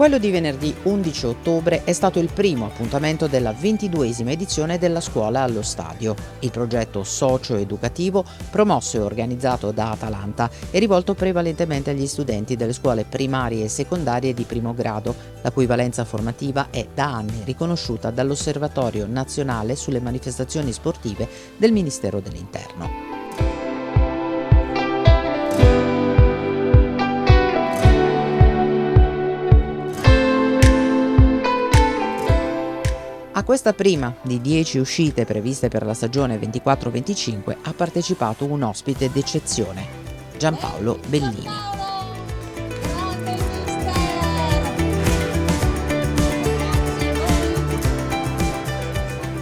Quello di venerdì 11 ottobre è stato il primo appuntamento della 22esima edizione della Scuola allo Stadio. Il progetto socio-educativo, promosso e organizzato da Atalanta, è rivolto prevalentemente agli studenti delle scuole primarie e secondarie di primo grado, la cui valenza formativa è da anni riconosciuta dall'Osservatorio Nazionale sulle Manifestazioni Sportive del Ministero dell'Interno. A questa prima di 10 uscite previste per la stagione 24-25 ha partecipato un ospite d'eccezione, Giampaolo Bellini.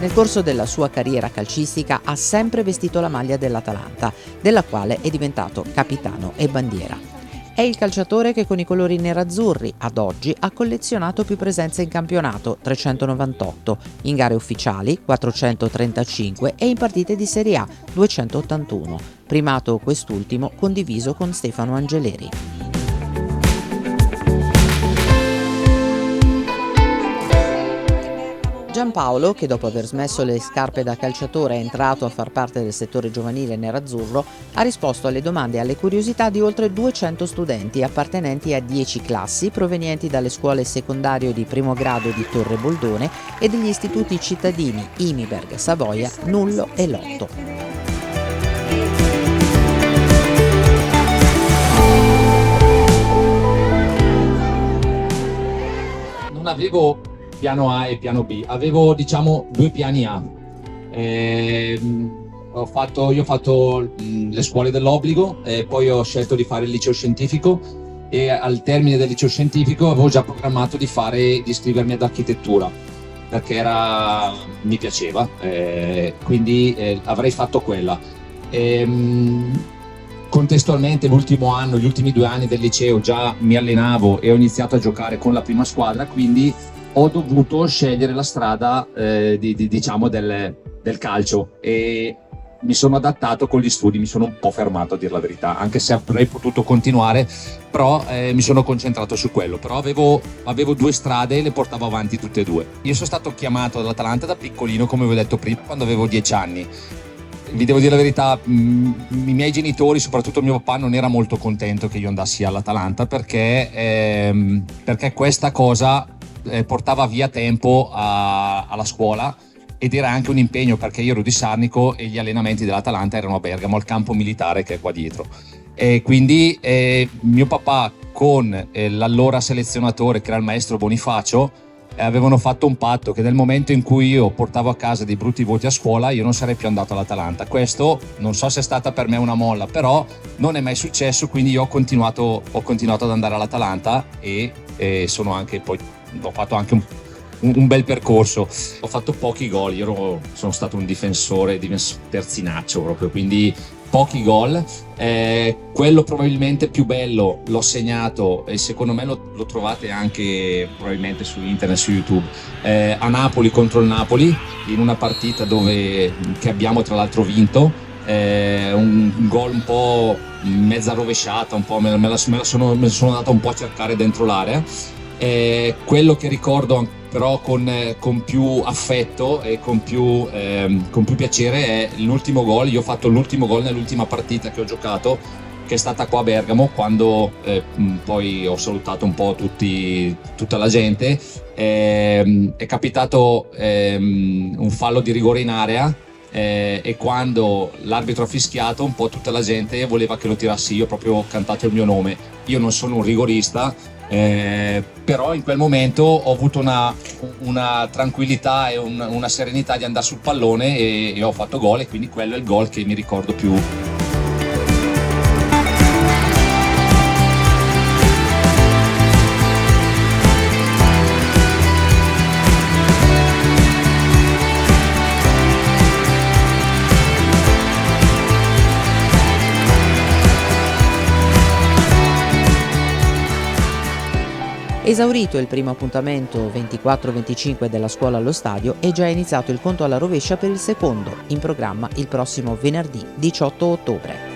Nel corso della sua carriera calcistica ha sempre vestito la maglia dell'Atalanta, della quale è diventato capitano e bandiera. È il calciatore che con i colori nerazzurri, ad oggi, ha collezionato più presenze in campionato, 398, in gare ufficiali, 435 e in partite di Serie A, 281, primato quest'ultimo condiviso con Stefano Angeleri. Giampaolo, che dopo aver smesso le scarpe da calciatore è entrato a far parte del settore giovanile nerazzurro, ha risposto alle domande e alle curiosità di oltre 200 studenti appartenenti a 10 classi provenienti dalle scuole secondarie di primo grado di Torre Boldone e degli istituti cittadini Imiberg, Savoia, Nullo e Lotto. Non avevo piano A e piano B, avevo due piani A. Io ho fatto le scuole dell'obbligo e poi ho scelto di fare il liceo scientifico, e al termine del liceo scientifico avevo già programmato di iscrivermi ad architettura perché mi piaceva, quindi avrei fatto quella. Contestualmente gli ultimi 2 anni del liceo già mi allenavo e ho iniziato a giocare con la prima squadra, quindi ho dovuto scegliere la strada del calcio e mi sono adattato con gli studi, mi sono un po' fermato a dir la verità, anche se avrei potuto continuare, però mi sono concentrato su quello. Però avevo 2 strade e le portavo avanti tutte e 2. Io sono stato chiamato dall'Atalanta da piccolino, come vi ho detto prima, quando avevo 10 anni. Vi devo dire la verità, i miei genitori, soprattutto mio papà, non era molto contento che io andassi all'Atalanta perché questa cosa portava via tempo alla scuola ed era anche un impegno, perché io ero di Sarnico e gli allenamenti dell'Atalanta erano a Bergamo, al campo militare che è qua dietro. E quindi mio papà con l'allora selezionatore, che era il maestro Bonifacio, avevano fatto un patto che nel momento in cui io portavo a casa dei brutti voti a scuola io non sarei più andato all'Atalanta. Questo non so se è stata per me una molla, però non è mai successo, quindi io ho continuato ad andare all'Atalanta e sono anche poi ho fatto anche un bel percorso. Ho fatto pochi gol, sono stato un difensore terzinaccio proprio, quindi pochi gol. Quello probabilmente più bello l'ho segnato, e secondo me lo trovate anche probabilmente su internet, su YouTube, a Napoli, contro il Napoli, in una partita che abbiamo tra l'altro vinto, un gol un po' mezza rovesciata, un po' me la sono andato un po' a cercare dentro l'area. Quello che ricordo però con più affetto e con più piacere è l'ultimo gol. Io ho fatto l'ultimo gol nell'ultima partita che ho giocato, che è stata qua a Bergamo, quando poi ho salutato un po' tutta la gente. È capitato un fallo di rigore in area, e quando l'arbitro ha fischiato, un po' tutta la gente voleva che lo tirassi io, proprio ho cantato il mio nome. Io non sono un rigorista, però in quel momento ho avuto una tranquillità e una serenità di andare sul pallone e ho fatto gol, e quindi quello è il gol che mi ricordo più. Esaurito il primo appuntamento 24-25 della Scuola allo Stadio, è già iniziato il conto alla rovescia per il secondo, in programma il prossimo venerdì 18 ottobre.